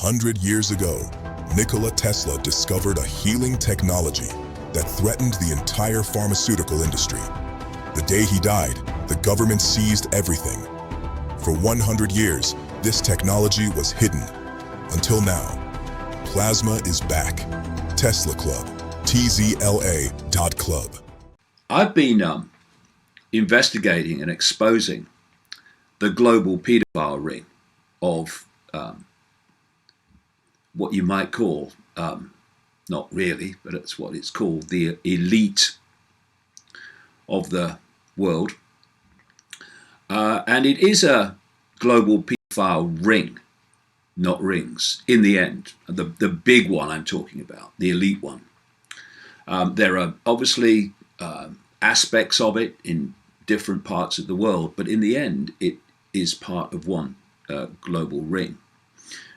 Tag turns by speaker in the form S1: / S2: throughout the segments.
S1: 100 years ago, Nikola Tesla discovered a healing technology that threatened the entire pharmaceutical industry. The day he died, the government seized everything. For 100 years, this technology was hidden. Until now, plasma is back. Tesla Club, tzla.club.
S2: I've been investigating and exposing the global paedophile ring of what you might call, not really, but it's what it's called, the elite of the world. And it is a global paedophile ring, not rings, in the end. The big one I'm talking about, the elite one. There are obviously aspects of it in different parts of the world, but in the end, it is part of one global ring.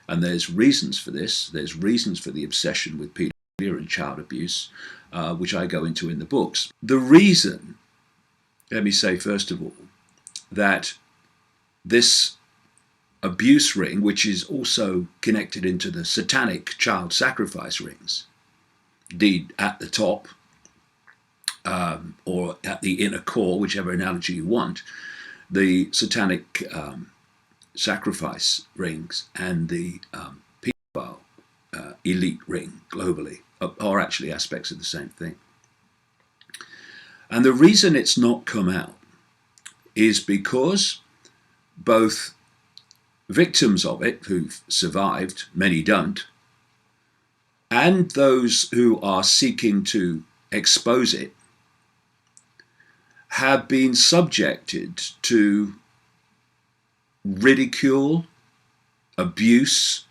S2: And there's reasons for this. There's reasons for the obsession with pedophilia and child abuse, which I go into in the books. The reason, let me say first of all, that this abuse ring, which is also connected into the satanic child sacrifice rings, indeed at the top, or at the inner core, whichever analogy you want, the satanic sacrifice rings and the pedophile elite ring globally are actually aspects of the same thing. And the reason it's not come out is because both victims of it who've survived, many don't, and those who are seeking to expose it have been subjected to ridicule, abuse,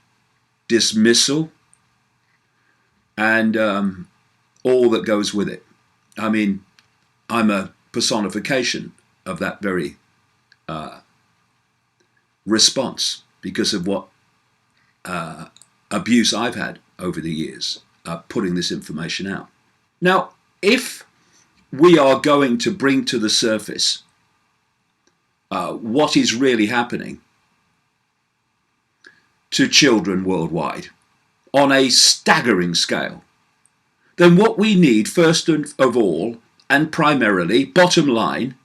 S2: dismissal, and all that goes with it. I mean, I'm a personification of that very response because of what abuse I've had over the years putting this information out. Now, if we are going to bring to the surface what is really happening to children worldwide on a staggering scale, then what we need first of all and primarily, bottom line,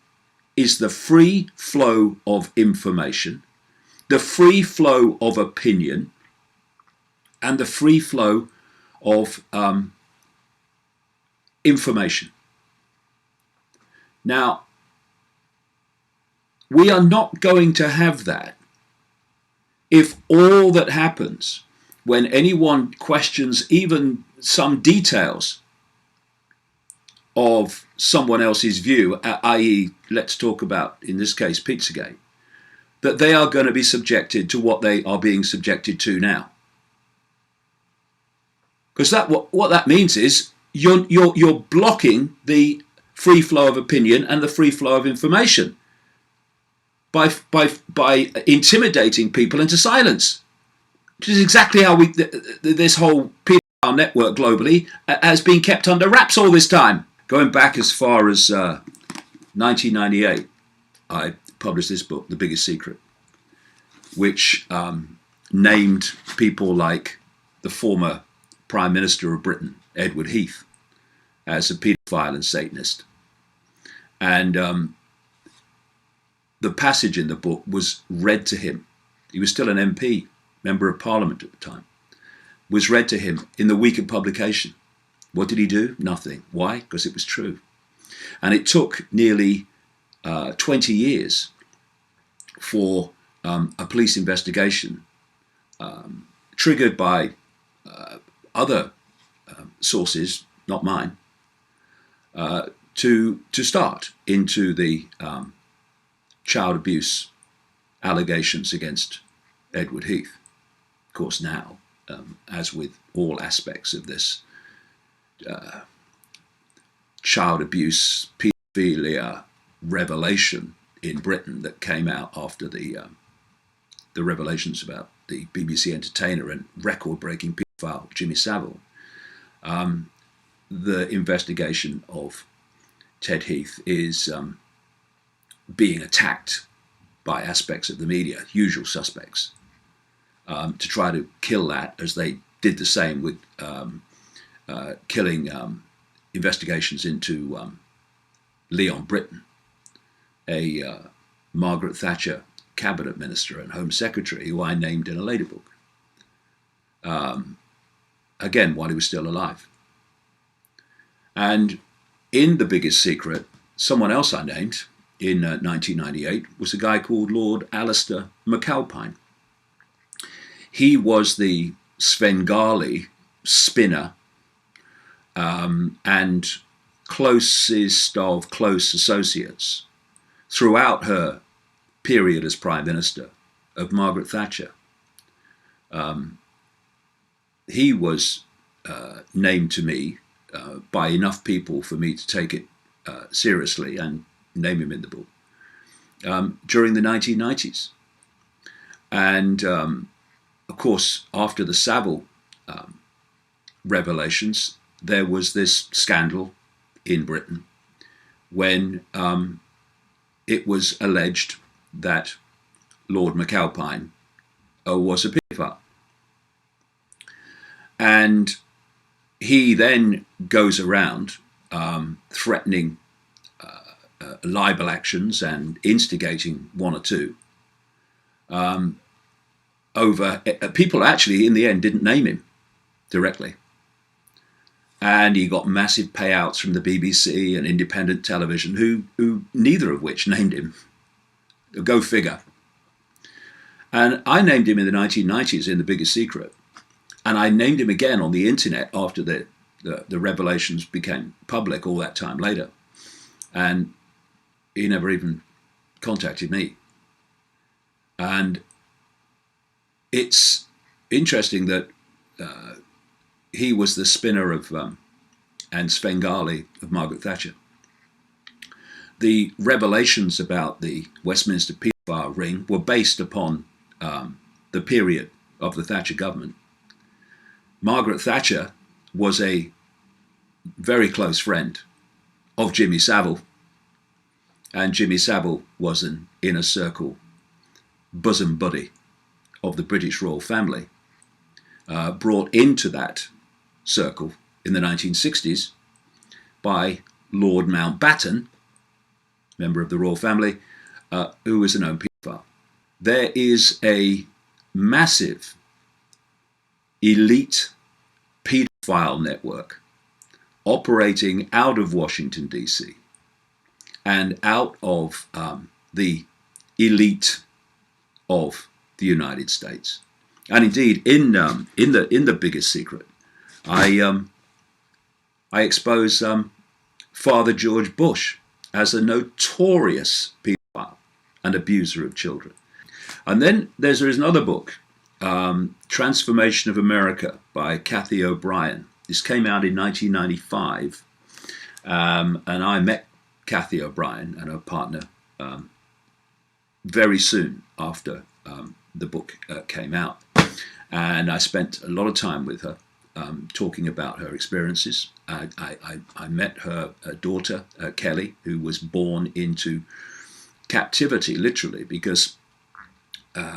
S2: is the free flow of information, the free flow of opinion, and the free flow of information. Now, we are not going to have that if all that happens when anyone questions even some details of someone else's view, i.e., let's talk about, in this case, Pizzagate, that they are going to be subjected to what they are being subjected to now. Because what that means is you're blocking the free flow of opinion and the free flow of information by intimidating people into silence, which is exactly how this whole pedophile network globally has been kept under wraps all this time. Going back as far as 1998, I published this book, The Biggest Secret, which named people like the former Prime Minister of Britain, Edward Heath, as a paedophile and Satanist. And the passage in the book was read to him. He was still an MP, Member of Parliament at the time. Was read to him in the week of publication. What did he do? Nothing. Why? Because it was true. And it took nearly 20 years for a police investigation triggered by other sources, not mine, to start into the child abuse allegations against Edward Heath. Of course, now, as with all aspects of this child abuse, paedophilia revelation in Britain that came out after the revelations about the BBC entertainer and record-breaking paedophile Jimmy Savile, the investigation of Ted Heath is being attacked by aspects of the media, usual suspects. to try to kill that, as they did the same with killing investigations into Leon Britton, a Margaret Thatcher cabinet minister and Home Secretary, who I named in a later book, again, while he was still alive. And in The Biggest Secret, someone else I named in 1998 was a guy called Lord Alistair McAlpine. He was the Svengali spinner and closest of close associates throughout her period as Prime Minister of Margaret Thatcher. He was named to me by enough people for me to take it seriously and name him in the book during the 1990s. And of course, after the Savile revelations, there was this scandal in Britain when it was alleged that Lord McAlpine was a paedophile. And he then goes around threatening libel actions and instigating one or two over people. Actually, in the end, didn't name him directly. And he got massive payouts from the BBC and independent television, who neither of which named him. Go figure. And I named him in the 1990s in The Biggest Secret. And I named him again on the internet after the revelations became public all that time later. And he never even contacted me. And it's interesting that he was the spinner of and Svengali of Margaret Thatcher. The revelations about the Westminster paedophile ring were based upon the period of the Thatcher government. Margaret Thatcher was a very close friend of Jimmy Savile, and Jimmy Savile was an inner circle bosom buddy of the British royal family, brought into that circle in the 1960s by Lord Mountbatten, member of the royal family, who was a known paedophile. There is a massive elite paedophile network operating out of Washington, D.C. and out of the elite of the United States. And indeed, in the Biggest Secret, I expose Father George Bush as a notorious paedophile and abuser of children. And then there's another book, Transformation of America by Cathy O'Brien. This came out in 1995, and I met Cathy O'Brien and her partner very soon after the book came out. And I spent a lot of time with her talking about her experiences. I met her daughter, Kelly, who was born into captivity, literally, because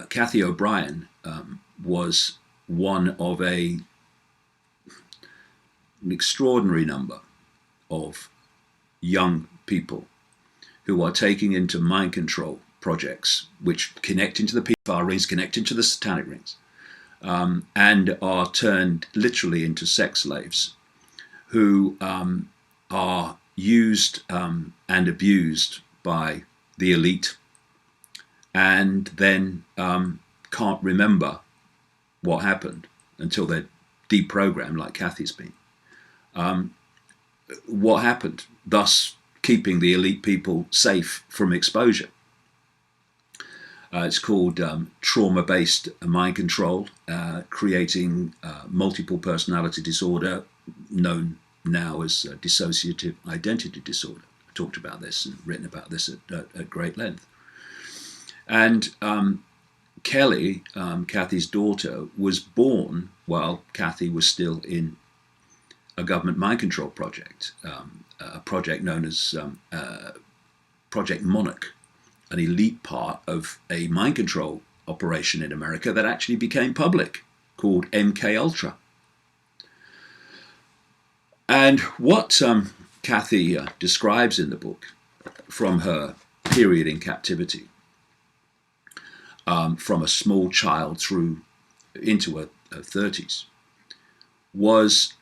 S2: Cathy O'Brien was one of an extraordinary number of young people who are taking into mind control projects which connect into the paedophile rings, connect into the satanic rings, and are turned literally into sex slaves who are used and abused by the elite, and then can't remember what happened until they're deprogrammed, like Cathy's been. What happened, thus keeping the elite people safe from exposure. It's called trauma-based mind control, creating multiple personality disorder, known now as dissociative identity disorder. I talked about this and written about this at great length. And Kelly, Cathy's daughter, was born while Cathy was still in a government mind control project, a project known as Project Monarch, an elite part of a mind control operation in America that actually became public, called MK Ultra. And what Kathy describes in the book from her period in captivity, from a small child through into her 30s, was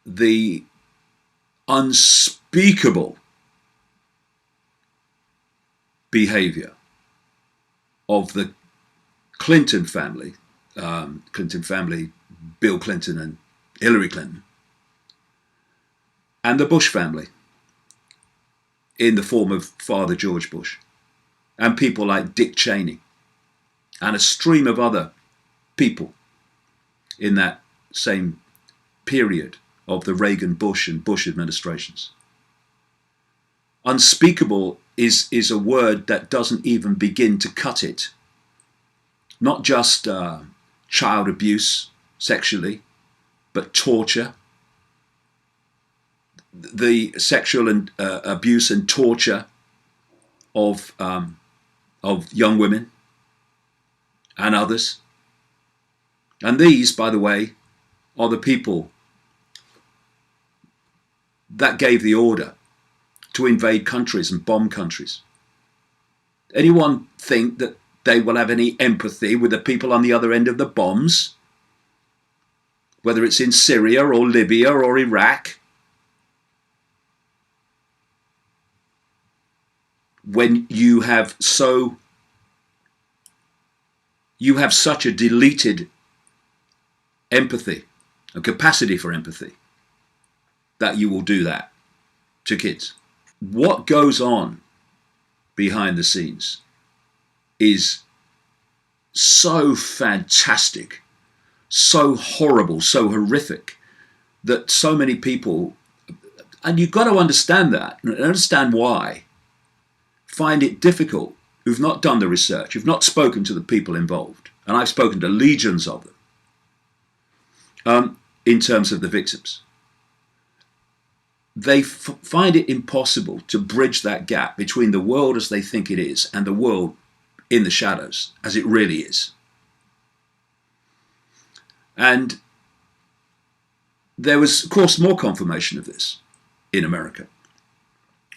S2: the unspeakable behavior of the Clinton family, Bill Clinton and Hillary Clinton, and the Bush family in the form of Father George Bush, and people like Dick Cheney, and a stream of other people in that same period of the Reagan, Bush and Bush administrations. Unspeakable is a word that doesn't even begin to cut it. Not just child abuse sexually, but torture, the sexual and abuse and torture of young women and others. And these, by the way, are the people that gave the order to invade countries and bomb countries. Anyone think that they will have any empathy with the people on the other end of the bombs, whether it's in Syria or Libya or Iraq? When you have such a deleted empathy, a capacity for empathy, that you will do that to kids. What goes on behind the scenes is so fantastic, so horrible, so horrific, that so many people, and you've got to understand that, and understand why, find it difficult, who've not done the research, who've not spoken to the people involved, and I've spoken to legions of them, in terms of the victims. They find it impossible to bridge that gap between the world as they think it is and the world in the shadows as it really is. And there was, of course, more confirmation of this in America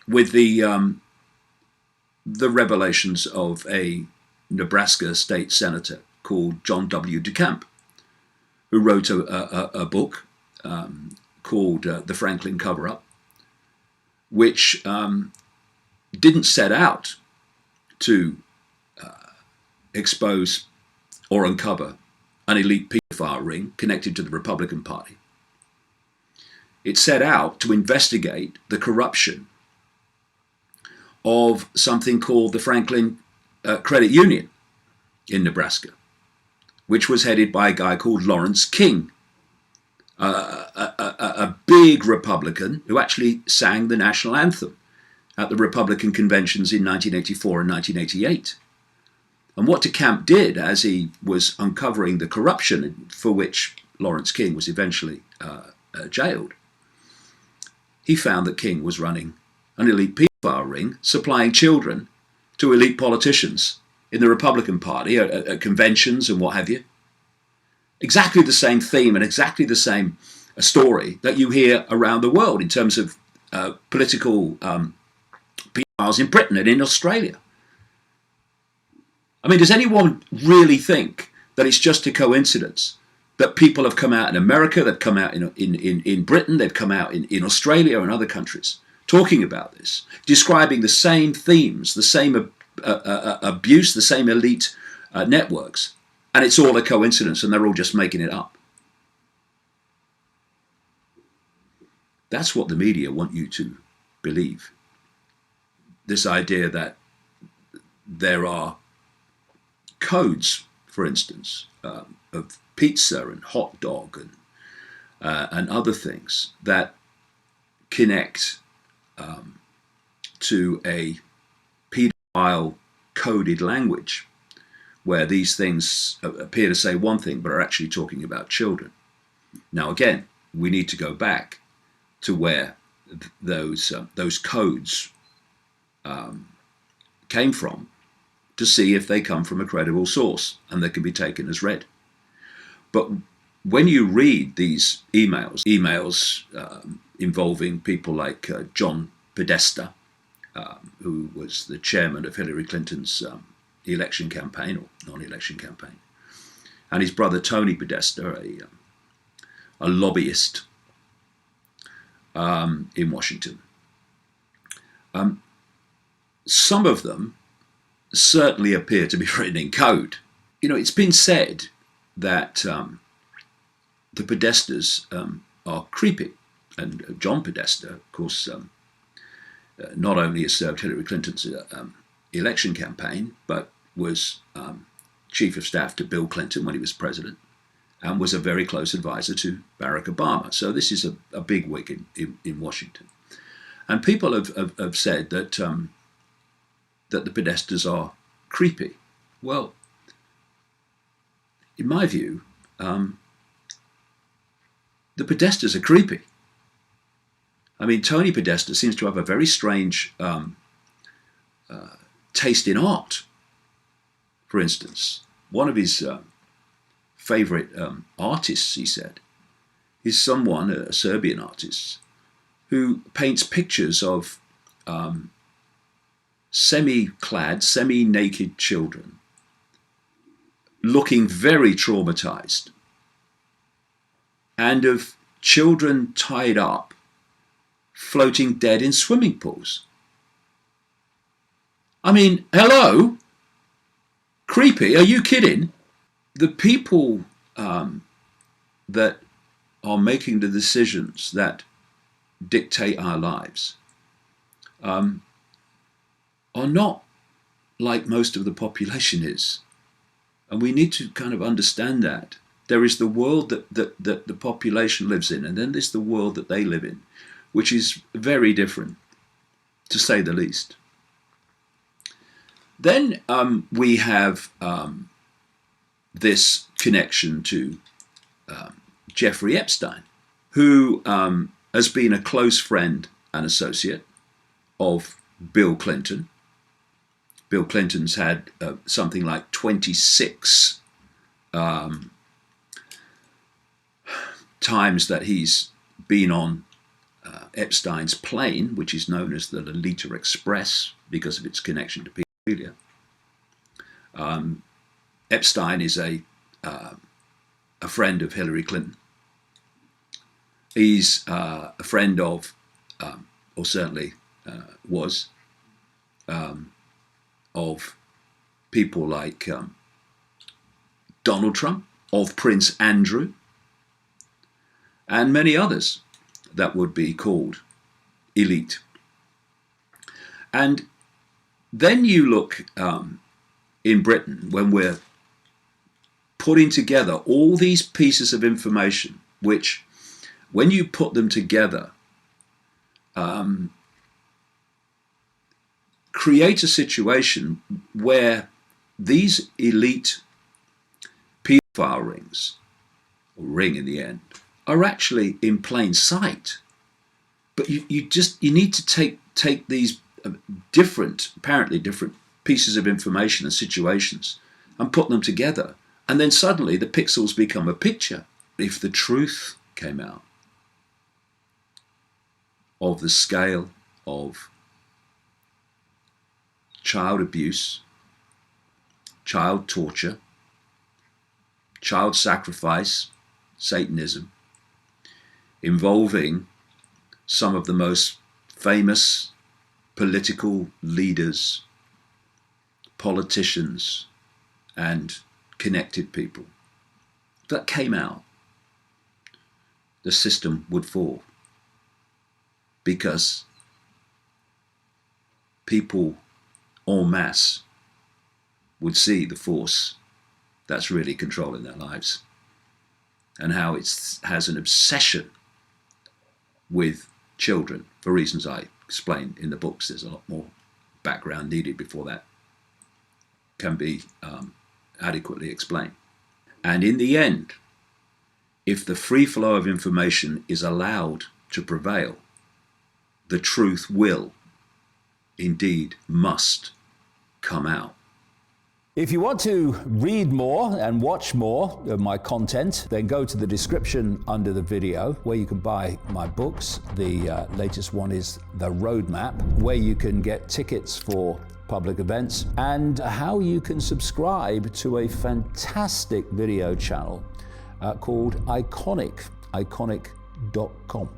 S2: with the revelations of a Nebraska state senator called John W. DeCamp, who wrote a book called The Franklin Cover-Up, which didn't set out to expose or uncover an elite pedophile ring connected to the Republican Party. It set out to investigate the corruption of something called the Franklin Credit Union in Nebraska, which was headed by a guy called Lawrence King, a big Republican who actually sang the national anthem at the Republican conventions in 1984 and 1988. And what DeCamp did, as he was uncovering the corruption for which Lawrence King was eventually jailed, he found that King was running an elite pedophile ring, supplying children to elite politicians in the Republican Party at conventions and what have you. Exactly the same theme and exactly the same story that you hear around the world in terms of political pedophiles in Britain and in Australia. I mean, does anyone really think that it's just a coincidence that people have come out in America, they've come out in Britain, they've come out in Australia and other countries talking about this, describing the same themes, the same abuse, the same elite networks, and it's all a coincidence and they're all just making it up? That's what the media want you to believe. This idea that there are codes, for instance, of pizza and hot dog and other things that connect to a pedophile coded language where these things appear to say one thing but are actually talking about children. Now again, we need to go back to where those codes came from to see if they come from a credible source and they can be taken as read. But when you read these emails involving people like John Podesta, who was the chairman of Hillary Clinton's election campaign, or non-election campaign, and his brother Tony Podesta, a lobbyist in Washington. Some of them certainly appear to be written in code. You know, it's been said that the Podestas are creepy. And John Podesta, of course, not only has served Hillary Clinton's election campaign, but was chief of staff to Bill Clinton when he was president, and was a very close advisor to Barack Obama. So this is a big wig in Washington. And people have said that that the Podestas are creepy. Well, in my view, the Podestas are creepy. I mean, Tony Podesta seems to have a very strange taste in art. For instance, one of his favorite artists, he said, is someone, a Serbian artist, who paints pictures of semi-clad, semi-naked children looking very traumatized, and of children tied up, floating dead in swimming pools. I mean, hello? Creepy, are you kidding? The people that are making the decisions that dictate our lives are not like most of the population is. And we need to kind of understand that. There is the world that the population lives in, and then there's the world that they live in, which is very different, to say the least. Then we have this connection to Jeffrey Epstein, who has been a close friend and associate of Bill Clinton. Bill Clinton's had something like 26 times that he's been on Epstein's plane, which is known as the Lolita Express because of its connection to pedophilia. Epstein is a friend of Hillary Clinton. He's a friend of, or certainly was, of people like Donald Trump, of Prince Andrew, and many others that would be called elite. And then you look in Britain, when we're putting together all these pieces of information, which, when you put them together, create a situation where these elite pedophile rings, or ring in the end, are actually in plain sight. But you need to take these apparently different pieces of information and situations and put them together, and then suddenly the pixels become a picture. If the truth came out of the scale of child abuse, child torture, child sacrifice, Satanism, involving some of the most famous political leaders, politicians, and connected people, if that came out, the system would fall, because people en masse would see the force that's really controlling their lives, and how it has an obsession with children, for reasons I explain in the books. There's a lot more background needed before that can be adequately explained. And in the end, if the free flow of information is allowed to prevail, the truth will, indeed must, come out.
S3: If you want to read more and watch more of my content, then go to the description under the video where you can buy my books. The latest one is The Roadmap, where you can get tickets for public events, and how you can subscribe to a fantastic video channel called Iconic, iconic.com.